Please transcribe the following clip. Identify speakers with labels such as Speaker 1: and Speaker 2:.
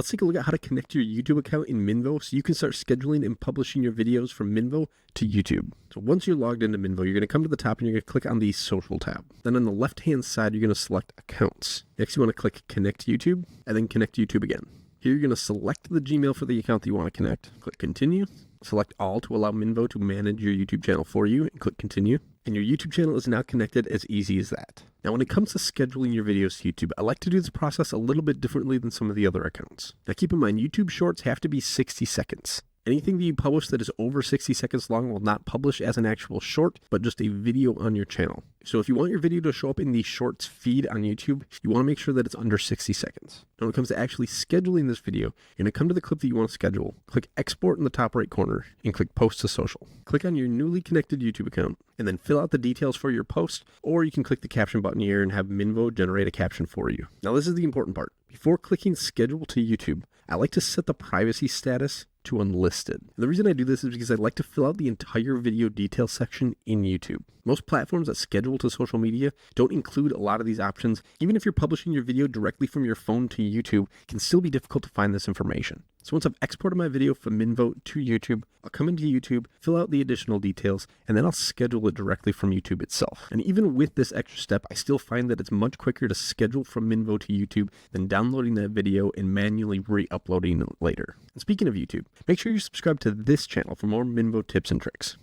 Speaker 1: Let's take a look at how to connect your YouTube account in Minvo so you can start scheduling and publishing your videos from Minvo to YouTube. So once you're logged into Minvo, you're going to come to the top and you're going to click on the Social tab. Then on the left-hand side, you're going to select Accounts. Next, you want to click Connect YouTube and then Connect YouTube again. Here, you're going to select the Gmail for the account that you want to connect. Click Continue. Select All to allow Minvo to manage your YouTube channel for you and click Continue. And your YouTube channel is now connected as easy as that. Now, when it comes to scheduling your videos to YouTube, I like to do this process a little bit differently than some of the other accounts. Now, keep in mind, YouTube Shorts have to be 60 seconds. Anything that you publish that is over 60 seconds long will not publish as an actual short, but just a video on your channel. So if you want your video to show up in the Shorts feed on YouTube, you want to make sure that it's under 60 seconds. Now, when it comes to actually scheduling this video, you're going to come to the clip that you want to schedule, click Export in the top right corner, and click Post to Social. Click on your newly connected YouTube account, and then fill out the details for your post, or you can click the caption button here and have Minvo generate a caption for you. Now, this is the important part. Before clicking Schedule to YouTube, I like to set the privacy status to unlisted. And the reason I do this is because I like to fill out the entire video detail section in YouTube. Most platforms that schedule to social media don't include a lot of these options. Even if you're publishing your video directly from your phone to YouTube, it can still be difficult to find this information. So once I've exported my video from Minvo to YouTube, I'll come into YouTube, fill out the additional details, and then I'll schedule it directly from YouTube itself. And even with this extra step, I still find that it's much quicker to schedule from Minvo to YouTube than downloading that video and manually re-uploading it later. And speaking of YouTube, make sure you subscribe to this channel for more Minvo tips and tricks.